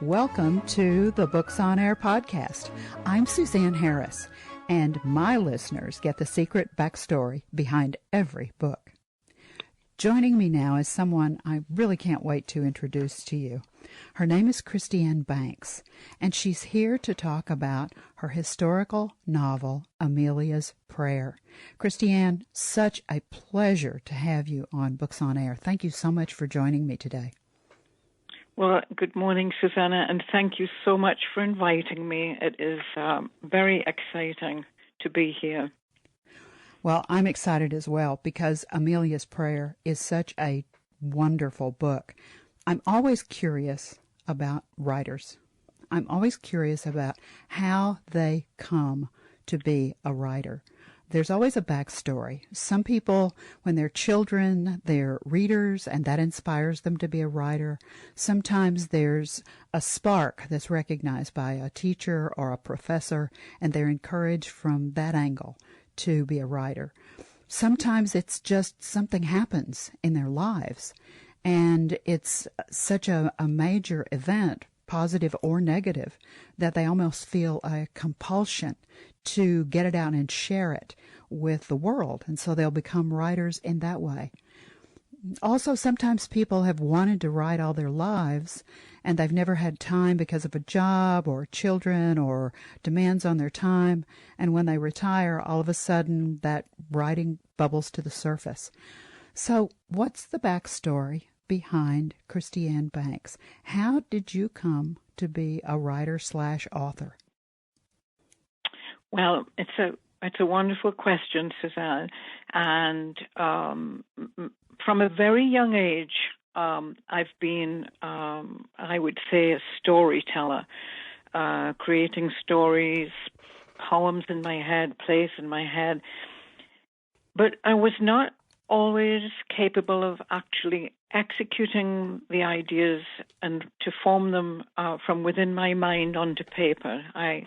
Welcome to the Books on Air podcast. I'm Suzanne Harris, and my listeners get the secret backstory behind every book. Joining me now is someone I really can't wait to introduce to you. Her name is Christiane Banks, and she's here to talk about her historical novel, Amelia's Prayer. Christiane, such a pleasure to have you on Books on Air. Thank you so much for joining me today. Well, good morning, Susanna, and thank you so much for inviting me. It is very exciting to be here. Well, I'm excited as well because Amelia's Prayer is such a wonderful book. I'm always curious about writers. I'm always curious about how they come to be a writer. There's always a backstory. Some people, when they're children, they're readers, and that inspires them to be a writer. Sometimes there's a spark that's recognized by a teacher or a professor, and they're encouraged from that angle to be a writer. Sometimes it's just something happens in their lives, and it's such a major event, positive or negative, that they almost feel a compulsion to get it out and share it with the world, and so they'll become writers in that way. Also, sometimes people have wanted to write all their lives, and they've never had time because of a job or children or demands on their time, and when they retire, all of a sudden that writing bubbles to the surface. So what's the backstory behind Christiane Banks? How did you come to be a writer/author? Well, it's a wonderful question, Suzanne. And from a very young age, I've been, I would say, a storyteller, creating stories, poems in my head, plays in my head. But I was not always capable of actually executing the ideas and to form them from within my mind onto paper. I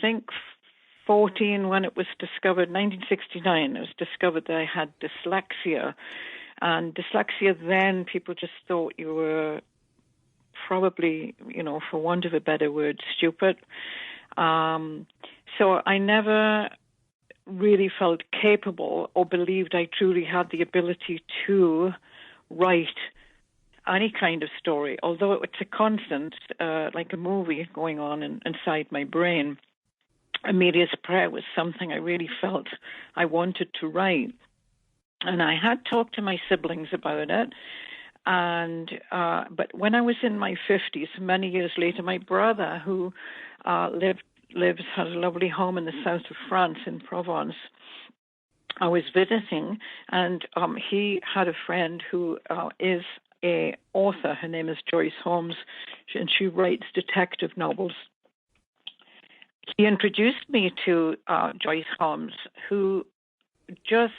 think 14 when it was discovered, 1969, it was discovered that I had dyslexia. And dyslexia then, people just thought you were probably, for want of a better word, stupid. So I never really felt capable or believed I truly had the ability to write any kind of story, although it's a constant, like a movie going on inside my brain. Amelia's Prayer was something I really felt I wanted to write. And I had talked to my siblings about it. And but when I was in my 50s, many years later, my brother, who has a lovely home in the south of France in Provence, I was visiting, and he had a friend who is a author. Her name is Joyce Holmes, and she writes detective novels. He introduced me to Joyce Holmes, who just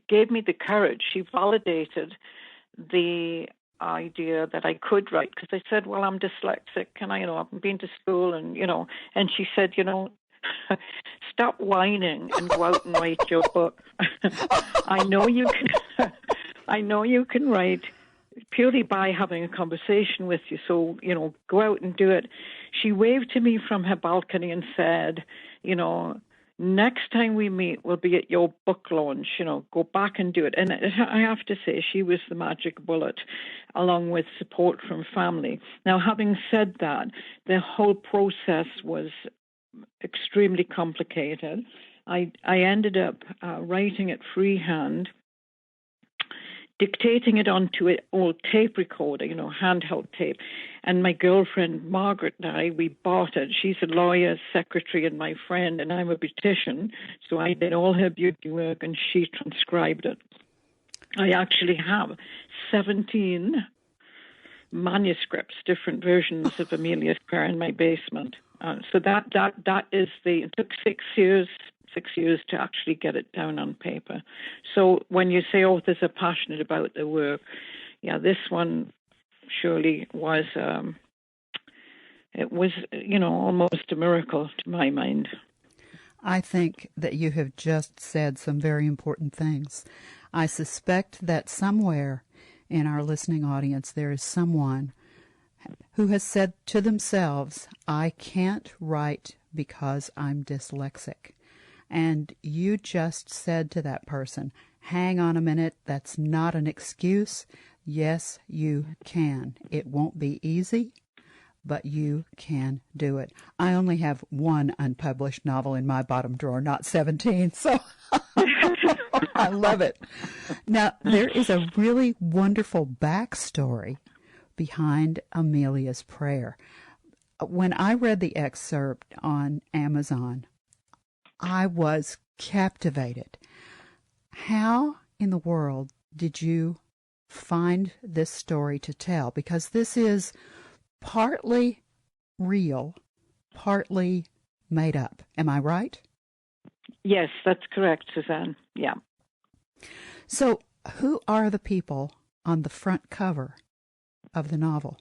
gave me the courage. She validated the idea that I could write, because I said, well, I'm dyslexic, and I've been to school, and she said, stop whining and go out and write your book. I know you can write purely by having a conversation with you. So, go out and do it. She waved to me from her balcony and said, next time we meet, we'll be at your book launch, go back and do it. And I have to say, she was the magic bullet, along with support from family. Now, having said that, the whole process was extremely complicated. I ended up writing it freehand, dictating it onto an old tape recorder, handheld tape. And my girlfriend, Margaret, and I, we bought it. She's a lawyer, secretary, and my friend, and I'm a beautician. So I did all her beauty work, and she transcribed it. I actually have 17 manuscripts, different versions of Amelia's Prayer in my basement. So that is it took 6 years to actually get it down on paper. So when you say authors are passionate about their work, this one surely was, it was, almost a miracle to my mind. I think that you have just said some very important things. I suspect that somewhere in our listening audience there is someone who has said to themselves, I can't write because I'm dyslexic. And you just said to that person, hang on a minute, that's not an excuse. Yes, you can. It won't be easy, but you can do it. I only have one unpublished novel in my bottom drawer, not 17, so I love it. Now, there is a really wonderful backstory behind Amelia's prayer. When I read the excerpt on Amazon, I was captivated. How in the world did you find this story to tell? Because this is partly real, partly made up. Am I right? Yes, that's correct, Suzanne. Yeah. So who are the people on the front cover of the novel?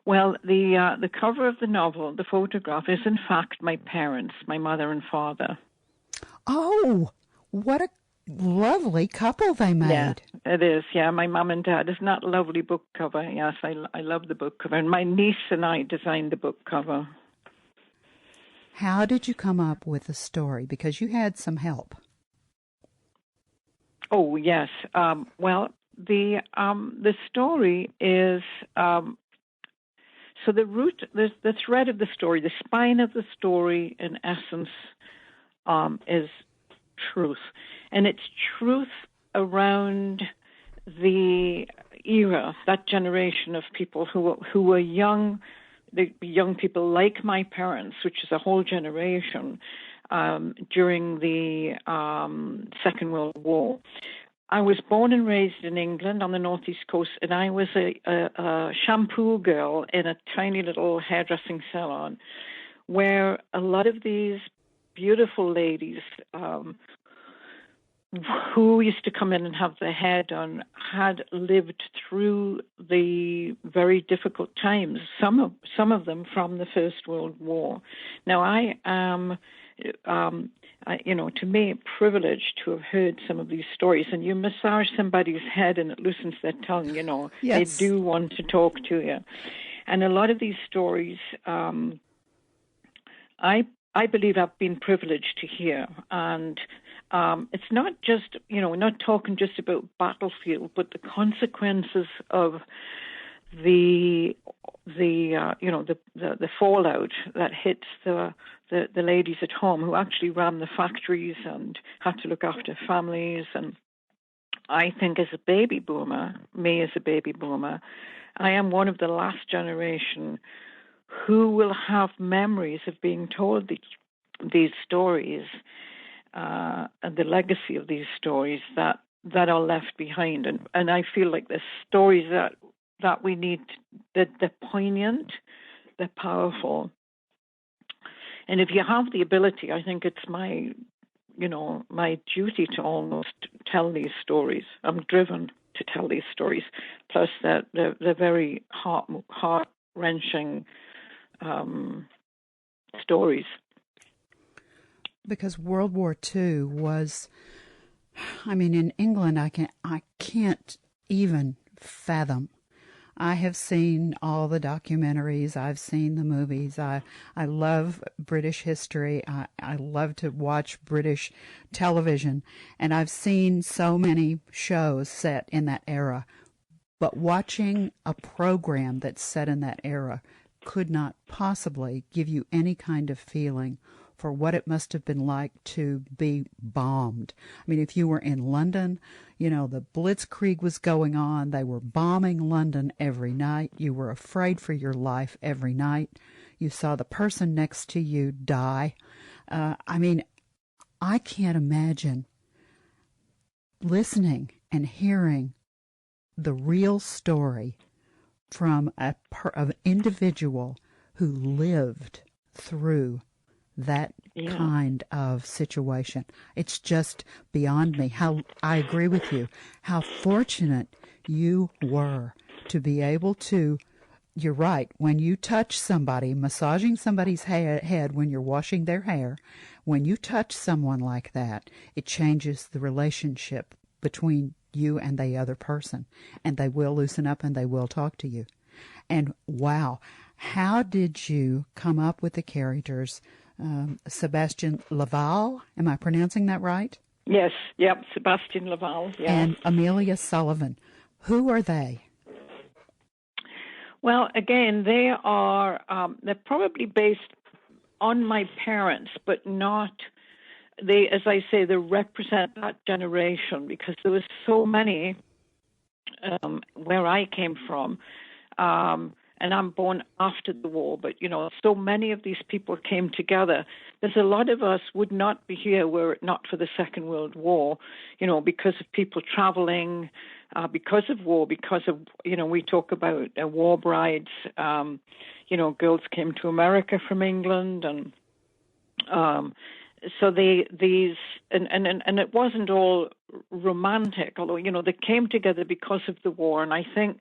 Well, the cover of the novel, the photograph, is in fact my parents, my mother and father. Oh, what a lovely couple they made. Yeah, it is. Yeah, my mum and dad. Isn't that a lovely book cover? Yes, I love the book cover. And my niece and I designed the book cover. How did you come up with the story? Because you had some help. Oh, yes. Well, the story is... So the thread of the story, the spine of the story, in essence, is truth, and it's truth around the era, that generation of people who were young, the young people like my parents, which is a whole generation, during the Second World War. I was born and raised in England on the northeast coast, and I was a shampoo girl in a tiny little hairdressing salon where a lot of these beautiful ladies who used to come in and have their hair done had lived through the very difficult times, some of them from the First World War. Now, I am... to me, privileged to have heard some of these stories. And you massage somebody's head and it loosens their tongue, Yes. They do want to talk to you. And a lot of these stories, I believe I've been privileged to hear. And it's not just, we're not talking just about battlefield, but the consequences of the fallout that hits the ladies at home who actually ran the factories and had to look after families. And I think as a baby boomer, I am one of the last generation who will have memories of being told these stories and the legacy of these stories that are left behind. And I feel like the stories that we need, they're poignant, they're powerful. And if you have the ability, I think it's my duty to almost tell these stories. I'm driven to tell these stories. Plus, they're very heart-wrenching stories. Because World War II was, in England, I can't even fathom. I have seen all the documentaries. I've seen the movies. I love British history. I love to watch British television. And I've seen so many shows set in that era. But watching a program that's set in that era could not possibly give you any kind of feeling for what it must have been like to be bombed. If you were in London, the Blitzkrieg was going on. They were bombing London every night. You were afraid for your life every night. You saw the person next to you die. I can't imagine listening and hearing the real story from an individual who lived through that kind of situation. It's just beyond me. I agree with you. How fortunate you were to be able to, you're right, when you touch somebody, massaging somebody's head when you're washing their hair, when you touch someone like that, it changes the relationship between you and the other person, and they will loosen up and they will talk to you. And wow, how did you come up with the characters? Sebastian Lavalle, am I pronouncing that right? Yes, yep, Sebastian Lavalle, yes. And Amelia Sullivan. Who are they? Well, again, they're probably based on my parents, but not, as I say, they represent that generation, because there was so many where I came from. And I'm born after the war, but, so many of these people came together. There's a lot of us would not be here were it not for the Second World War, because of people traveling, because of war, because of, we talk about war brides, girls came to America from England, and so and it wasn't all romantic, although, they came together because of the war. And I think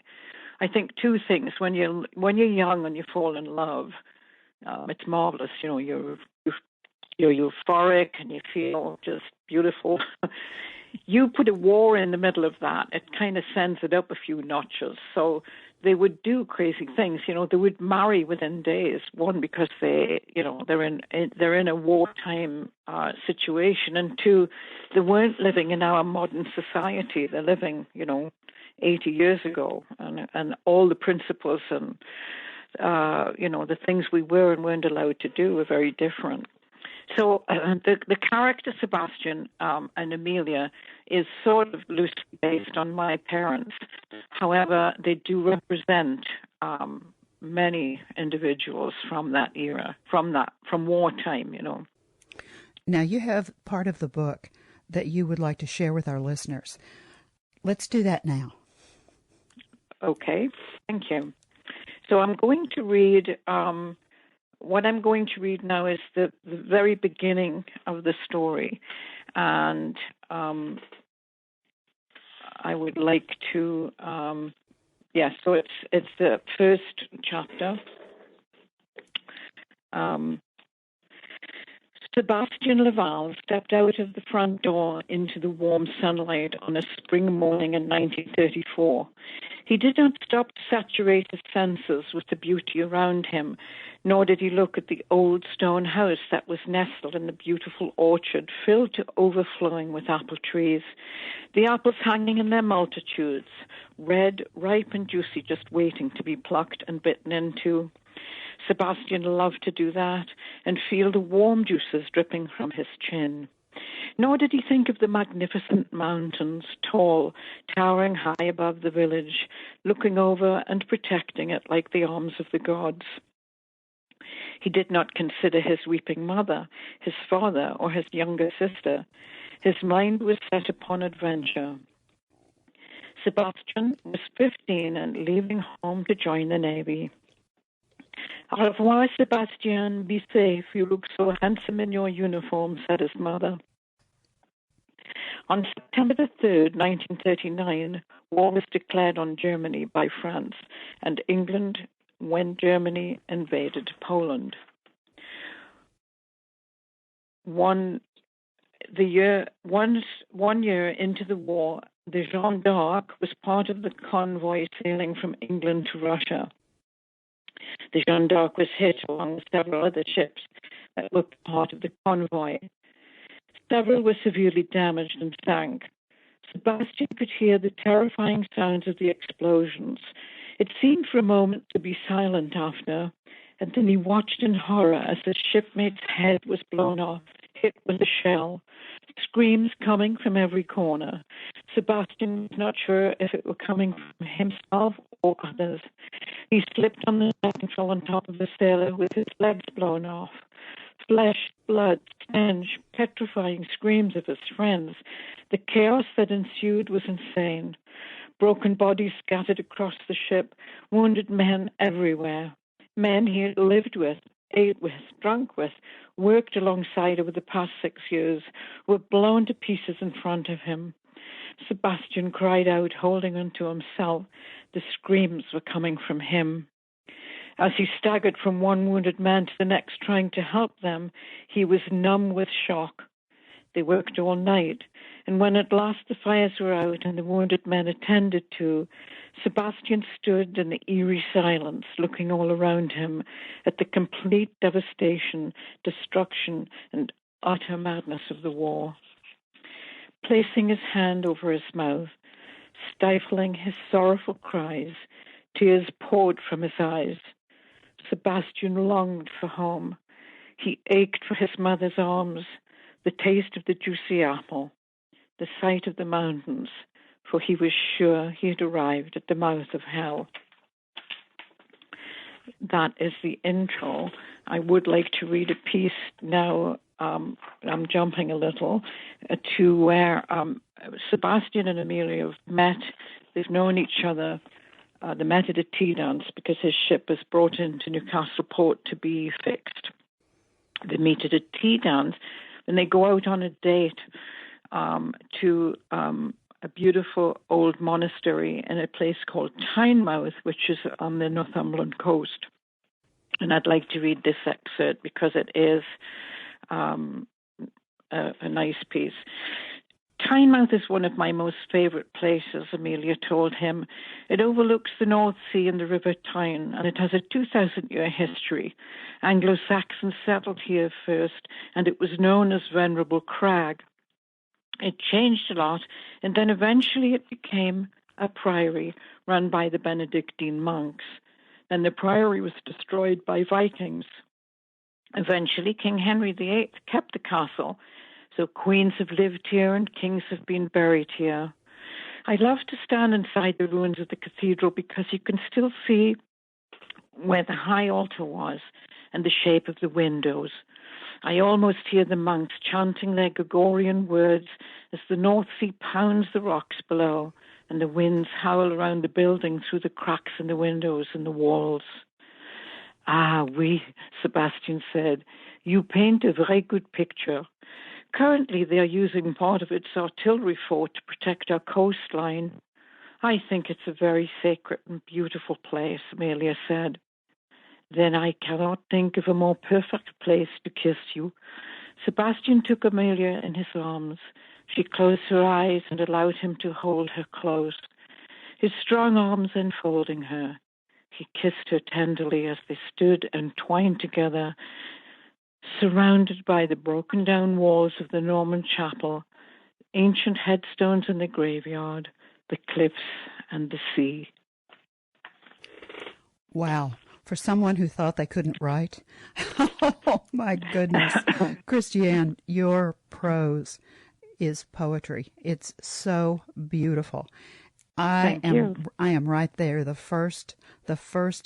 two things: when you're young and you fall in love, it's marvelous. You're euphoric and you feel just beautiful. You put a war in the middle of that, it kind of sends it up a few notches. So they would do crazy things. They would marry within days. One, because they're in a wartime situation, and two, they weren't living in our modern society. They're living, 80 years ago, and all the principles and the things we were and weren't allowed to do were very different. So the character Sebastian and Amelia is sort of loosely based on my parents. However, they do represent many individuals from that era, from wartime. Now, you have part of the book that you would like to share with our listeners. Let's do that now. Okay, thank you. So I'm going to read, what I'm going to read now is the very beginning of the story. And I would like to, so it's the first chapter. Sebastian Lavalle stepped out of the front door into the warm sunlight on a spring morning in 1934. He did not stop to saturate his senses with the beauty around him, nor did he look at the old stone house that was nestled in the beautiful orchard filled to overflowing with apple trees, the apples hanging in their multitudes, red, ripe and juicy, just waiting to be plucked and bitten into. Sebastian loved to do that and feel the warm juices dripping from his chin. Nor did he think of the magnificent mountains, tall, towering high above the village, looking over and protecting it like the arms of the gods. He did not consider his weeping mother, his father, or his younger sister. His mind was set upon adventure. Sebastian was 15 and leaving home to join the Navy. Au revoir, Sebastian. Be safe. You look so handsome in your uniform, said his mother. On September the 3rd, 1939, war was declared on Germany by France and England when Germany invaded Poland. 1 year into the war, the Jeanne d'Arc was part of the convoy sailing from England to Russia. The Jeanne d'Arc was hit along with several other ships that were part of the convoy. Several were severely damaged and sank. Sebastian could hear the terrifying sounds of the explosions. It seemed for a moment to be silent after, and then he watched in horror as his shipmate's head was blown off, hit with a shell. Screams coming from every corner. Sebastian was not sure if it were coming from himself or others. He slipped on the deck and fell on top of the sailor with his legs blown off. Flesh, blood, stench, petrifying screams of his friends. The chaos that ensued was insane. Broken bodies scattered across the ship, wounded men everywhere. Men he had lived with, ate with, drunk with, worked alongside over the past 6 years, were blown to pieces in front of him. Sebastian cried out, holding on to himself. The screams were coming from him. As he staggered from one wounded man to the next trying to help them, he was numb with shock. They worked all night, and when at last the fires were out and the wounded men attended to, Sebastian stood in the eerie silence, looking all around him at the complete devastation, destruction, and utter madness of the war. Placing his hand over his mouth, stifling his sorrowful cries, tears poured from his eyes. Sebastian longed for home. He ached for his mother's arms, the taste of the juicy apple, the sight of the mountains, for he was sure he had arrived at the mouth of hell. That is the intro. I would like to read a piece now. I'm jumping a little to where Sebastian and Amelia have met. They've known each other. They met at a tea dance because his ship was brought into Newcastle port to be fixed. They meet at a tea dance, and they go out on a date to a beautiful old monastery in a place called Tynemouth, which is on the Northumberland coast. And I'd like to read this excerpt because it is a nice piece. Tynemouth is one of my most favourite places, Amelia told him. It overlooks the North Sea and the River Tyne, and it has a 2,000-year history. Anglo-Saxons settled here first, and it was known as Venerable Crag. It changed a lot, and then eventually it became a priory run by the Benedictine monks. Then the priory was destroyed by Vikings. Eventually, King Henry VIII kept the castle, so queens have lived here and kings have been buried here. I love to stand inside the ruins of the cathedral because you can still see where the high altar was and the shape of the windows. I almost hear the monks chanting their Gregorian words as the North Sea pounds the rocks below and the winds howl around the building through the cracks in the windows and the walls. Ah, oui, Sebastian said. You paint a very good picture. Currently, they are using part of its artillery fort to protect our coastline. I think it's a very sacred and beautiful place, Amelia said. Then I cannot think of a more perfect place to kiss you. Sebastian took Amelia in his arms. She closed her eyes and allowed him to hold her close, his strong arms enfolding her. He kissed her tenderly as they stood entwined together, surrounded by the broken-down walls of the Norman chapel, ancient headstones in the graveyard, the cliffs, and the sea. Wow. For someone who thought they couldn't write, oh my goodness. Christiane, your prose is poetry. It's so beautiful. I am right there. The first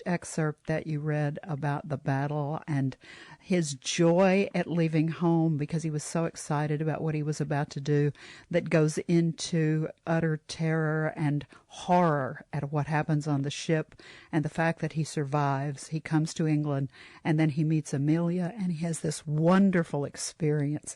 excerpt that you read about the battle and his joy at leaving home because he was so excited about what he was about to do, that goes into utter terror and horror at what happens on the ship and the fact that he survives. He comes to England and then he meets Amelia and he has this wonderful experience.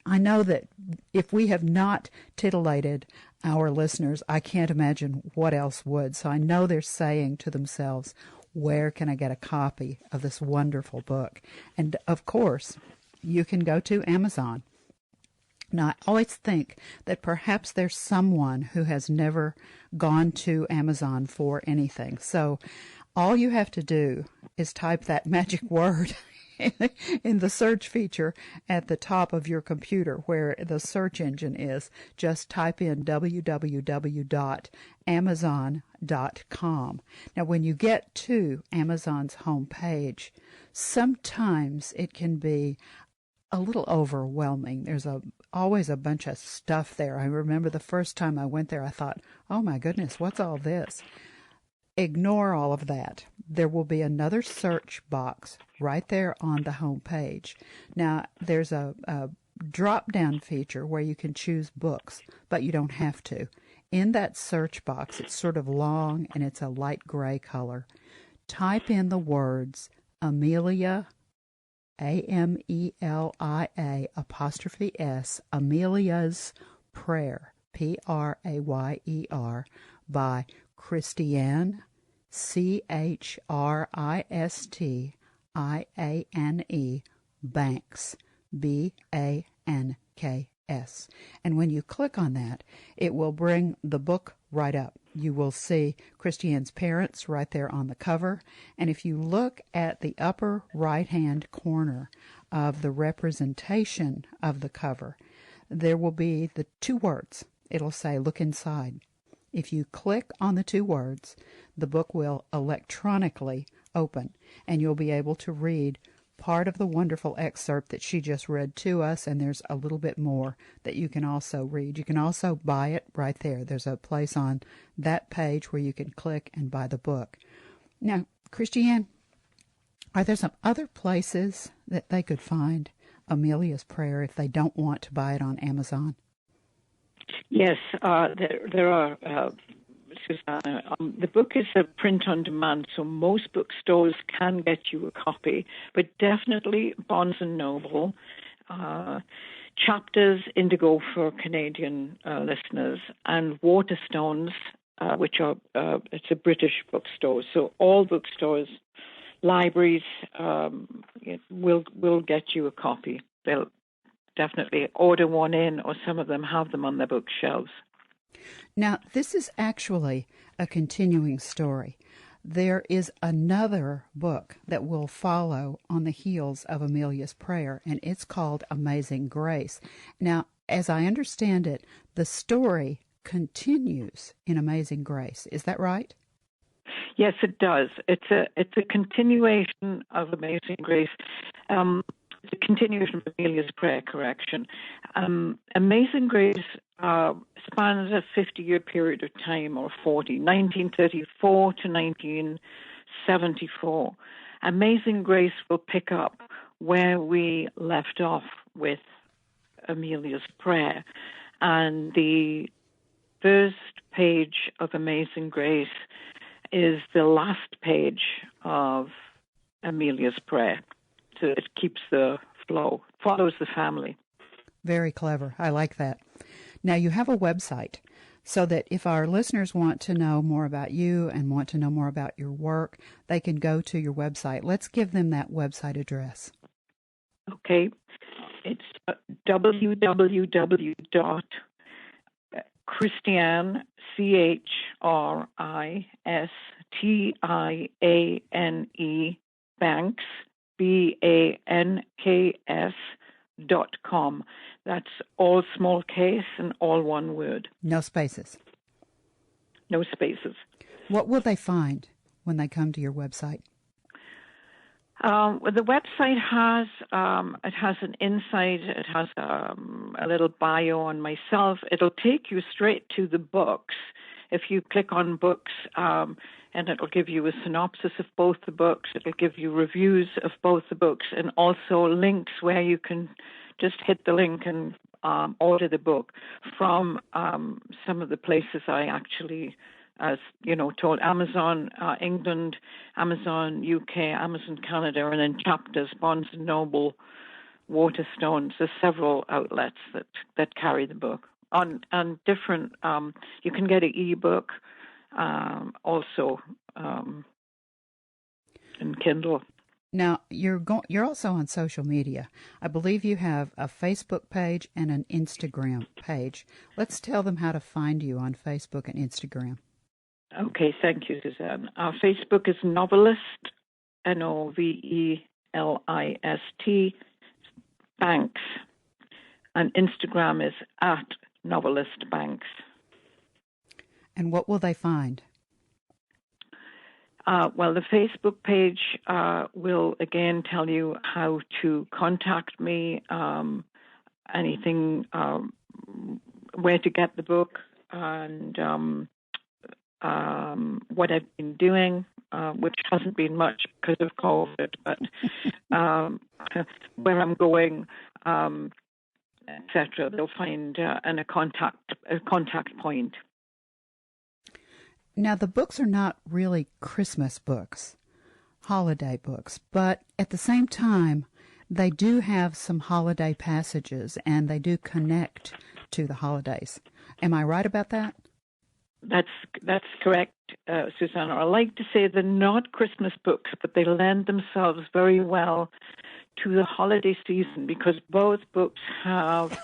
I know that if we have not titillated our listeners, I can't imagine what else would. So I know they're saying to themselves, where can I get a copy of this wonderful book? And of course, you can go to Amazon. Now, I always think that perhaps there's someone who has never gone to Amazon for anything. So all you have to do is type that magic word in the search feature at the top of your computer where the search engine is. Just type in www.amazon.com. Now, when you get to Amazon's homepage, sometimes it can be a little overwhelming. There's always a bunch of stuff there. I remember the first time I went there, I thought, oh my goodness, what's all this? Ignore all of that. There will be another search box right there on the home page. Now, there's a drop-down feature where you can choose books, but you don't have to. In that search box, it's sort of long and it's a light gray color. Type in the words Amelia, Amelia apostrophe S, Amelia's Prayer, Prayer, by Christiane, Christiane, Banks, Banks. And when you click on that, it will bring the book right up. You will see Christiane's parents right there on the cover. And if you look at the upper right-hand corner of the representation of the cover, there will be the two words. It'll say, "Look inside." If you click on the two words, the book will electronically open, and you'll be able to read part of the wonderful excerpt that she just read to us, and there's a little bit more that you can also read. You can also buy it right there. There's a place on that page where you can click and buy the book. Now, Christiane, are there some other places that they could find Amelia's Prayer if they don't want to buy it on Amazon? Yes, there are, Susanna. The book is a print on demand, so most bookstores can get you a copy, but definitely Barnes & Noble, Chapters, Indigo for Canadian listeners, and Waterstones, which are, it's a British bookstore. So all bookstores, libraries will get you a copy. They'll definitely order one in, or some of them have them on their bookshelves. Now, this is actually a continuing story. There is another book that will follow on the heels of Amelia's Prayer, and it's called Amazing Grace. Now, as I understand it, the story continues in Amazing Grace. Is that right? Yes, it does. It's a continuation of Amazing Grace. It's a continuation of Amelia's Prayer, correction. Amazing Grace spans a 50-year period of time, or 40, 1934 to 1974. Amazing Grace will pick up where we left off with Amelia's Prayer. And the first page of Amazing Grace is the last page of Amelia's Prayer. So it keeps the flow, follows the family. Very clever. I like that. Now, you have a website, so that if our listeners want to know more about you and want to know more about your work, they can go to your website. Let's give them that website address. Okay. It's www.Christiane, Christiane, Banks, BANKS.com. That's all small case and all one word. No spaces. No spaces. What will they find when they come to your website? Well, the website has it has an insight. It has a little bio on myself. It'll take you straight to the books. If you click on books, and it'll give you a synopsis of both the books. It'll give you reviews of both the books, and also links where you can just hit the link and order the book from some of the places I actually, as you know, told Amazon England, Amazon UK, Amazon Canada, and then Chapters, Barnes & Noble, Waterstones. There's several outlets that carry the book. On different, you can get an ebook also in Kindle. Now, you're also on social media. I believe you have a Facebook page and an Instagram page. Let's tell them how to find you on Facebook and Instagram. Okay, thank you, Suzanne. Our Facebook is Novelist, Novelist, Banks, and Instagram is @NovelistBanks. And what will they find? Well, the Facebook page will again tell you how to contact me, anything, where to get the book, and what I've been doing, which hasn't been much because of COVID, but where I'm going, etc. They'll find a contact point. Now, the books are not really Christmas books, holiday books, but at the same time, they do have some holiday passages, and they do connect to the holidays. Am I right about that? That's correct, Susanna. I like to say they're not Christmas books, but they lend themselves very well to the holiday season because both books have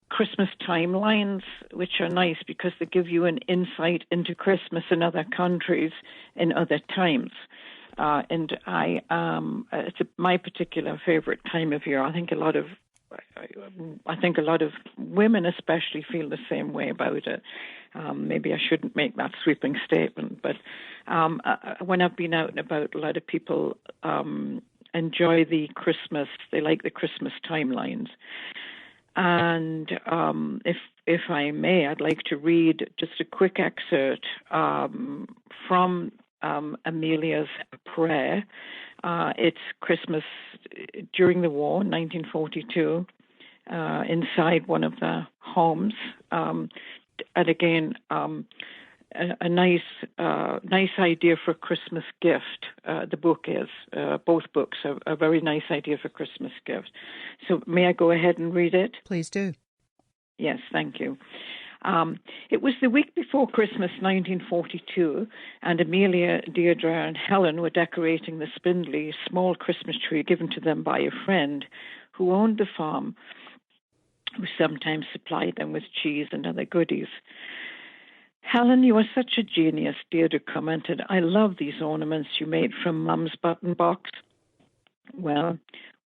Christmas timelines, which are nice because they give you an insight into Christmas in other countries in other times. And it's my particular favorite time of year. I think a lot of women especially feel the same way about it. Maybe I shouldn't make that sweeping statement, but when I've been out and about, a lot of people enjoy they like the Christmas timelines. And if I may, I'd like to read just a quick excerpt from Amelia's prayer. It's Christmas during the war, 1942, inside one of the homes. And again, a nice idea for a Christmas gift. The book is. Both books are a very nice idea for Christmas gift. So may I go ahead and read it? Please do. Yes, thank you. It was the week before Christmas, 1942, and Amelia, Deirdre, and Helen were decorating the spindly small Christmas tree given to them by a friend who owned the farm, who sometimes supplied them with cheese and other goodies. Helen, you are such a genius, Deirdre commented. I love these ornaments you made from Mum's button box. Well,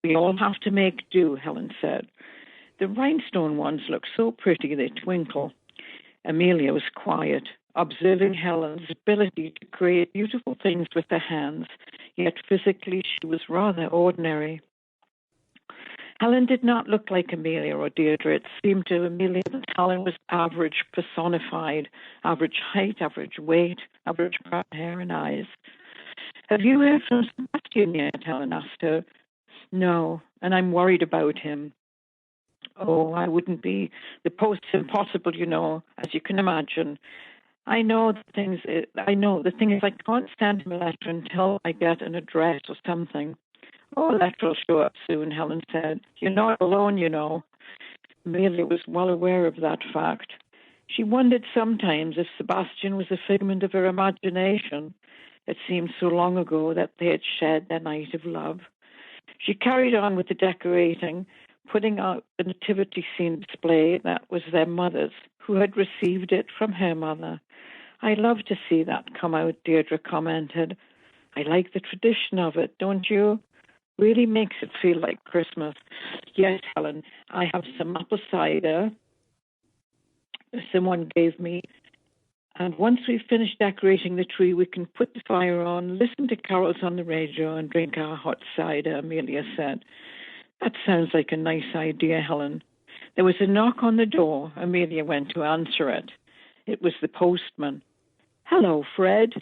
we all have to make do, Helen said. The rhinestone ones look so pretty they twinkle. Amelia was quiet, observing Helen's ability to create beautiful things with her hands, yet physically she was rather ordinary. Helen did not look like Amelia or Deirdre. It seemed to Amelia that Helen was average personified, average height, average weight, average brown hair and eyes. Have you heard from Sebastian yet? Helen asked her. No, and I'm worried about him. Oh, I wouldn't be. The post's impossible, as you can imagine. I know the thing is I can't send him a letter until I get an address or something. Oh, a letter will show up soon, Helen said. You're not alone, Amelia was well aware of that fact. She wondered sometimes if Sebastian was a figment of her imagination. It seemed so long ago that they had shared their night of love. She carried on with the decorating, putting out the nativity scene display that was their mother's, who had received it from her mother. I love to see that come out, Deirdre commented. I like the tradition of it, don't you? Really makes it feel like Christmas. Yes, Helen, I have some apple cider someone gave me. And once we've finished decorating the tree, we can put the fire on, listen to carols on the radio, and drink our hot cider, Amelia said. That sounds like a nice idea, Helen. There was a knock on the door. Amelia went to answer it. It was the postman. Hello, Fred.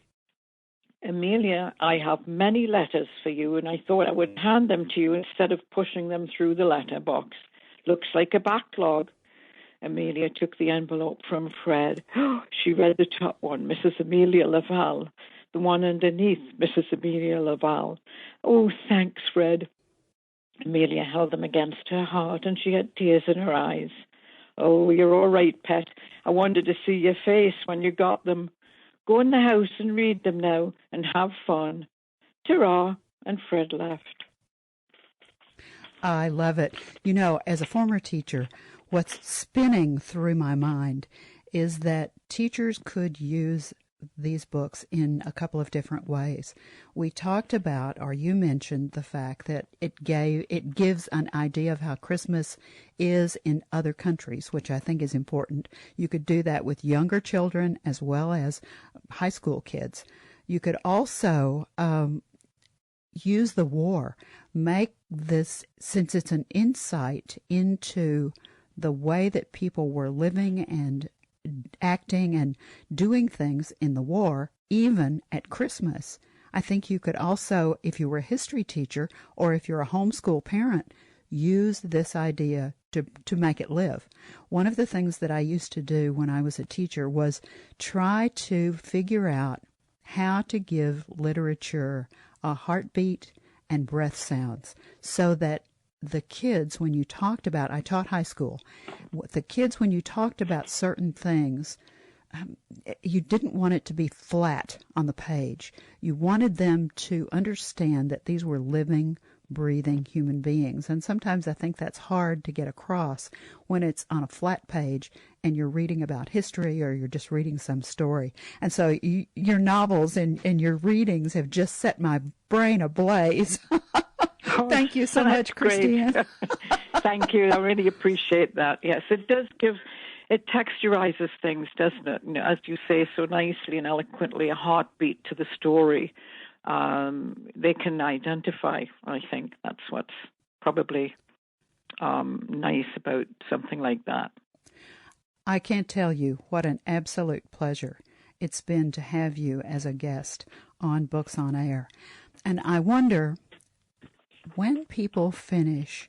Amelia, I have many letters for you, and I thought I would hand them to you instead of pushing them through the letterbox. Looks like a backlog. Amelia took the envelope from Fred. She read the top one, Mrs. Amelia Lavalle. The one underneath, Mrs. Amelia Lavalle. Oh, thanks, Fred. Amelia held them against her heart, and she had tears in her eyes. Oh, you're all right, pet. I wanted to see your face when you got them. Go in the house and read them now, and have fun. Ta-ra, and Fred left. I love it. As a former teacher, what's spinning through my mind is that teachers could use these books in a couple of different ways. We talked about, or you mentioned the fact that it gives an idea of how Christmas is in other countries, which I think is important. You could do that with younger children as well as high school kids. You could also use the war, make this, since it's an insight into the way that people were living and acting and doing things in the war, even at Christmas. I think you could also, if you were a history teacher or if you're a homeschool parent, use this idea to make it live. One of the things that I used to do when I was a teacher was try to figure out how to give literature a heartbeat and breath sounds so that the kids, when you talked about, I taught high school, the kids, when you talked about certain things, you didn't want it to be flat on the page. You wanted them to understand that these were living, breathing human beings. And sometimes I think that's hard to get across when it's on a flat page and you're reading about history or you're just reading some story. And so your novels and your readings have just set my brain ablaze. Thank you so much, Christiane. Thank you. I really appreciate that. Yes, it does it texturizes things, doesn't it? As you say so nicely and eloquently, a heartbeat to the story. They can identify. I think that's what's probably nice about something like that. I can't tell you what an absolute pleasure it's been to have you as a guest on Books on Air. And I wonder, when people finish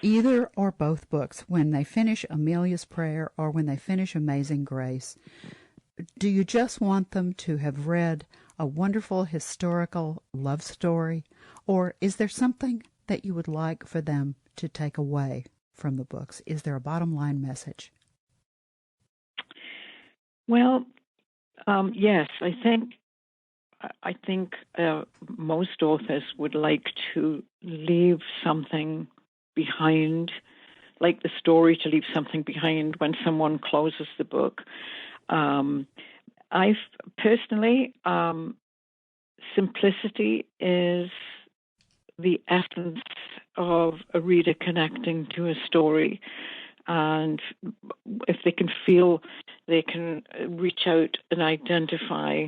either or both books, when they finish Amelia's Prayer or when they finish Amazing Grace, do you just want them to have read a wonderful historical love story, or is there something that you would like for them to take away from the books? Is there a bottom line message? Well, yes, I think most authors would like to leave something behind, like the story to leave something behind when someone closes the book. I've personally, simplicity is the essence of a reader connecting to a story. And if they can feel, they can reach out and identify.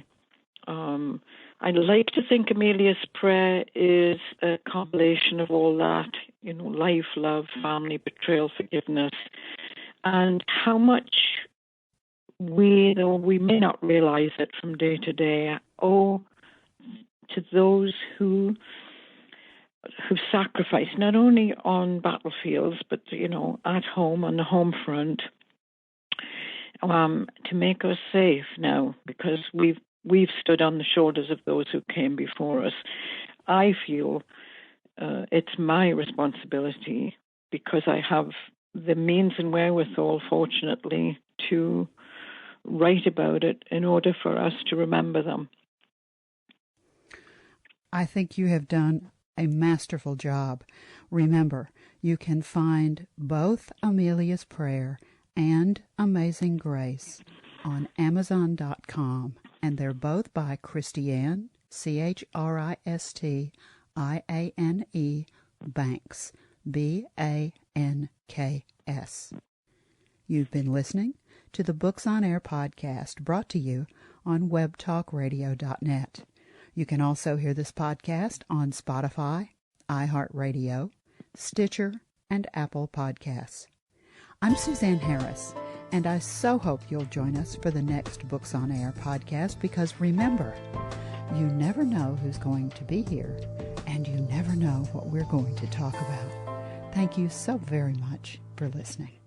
I like to think Amelia's Prayer is a compilation of all that, life, love, family, betrayal, forgiveness, and how much though we may not realize it from day to day, owe to those who sacrifice, not only on battlefields, but, at home, on the home front, to make us safe now, because we've stood on the shoulders of those who came before us. I feel it's my responsibility, because I have the means and wherewithal, fortunately, to write about it in order for us to remember them. I think you have done a masterful job. Remember, you can find both Amelia's Prayer and Amazing Grace on Amazon.com, and they're both by Christiane, Christiane Banks, Banks. You've been listening to the Books on Air podcast, brought to you on webtalkradio.net. You can also hear this podcast on Spotify, iHeartRadio, Stitcher, and Apple Podcasts. I'm Suzanne Harris, and I so hope you'll join us for the next Books on Air podcast, because remember, you never know who's going to be here, and you never know what we're going to talk about. Thank you so very much for listening.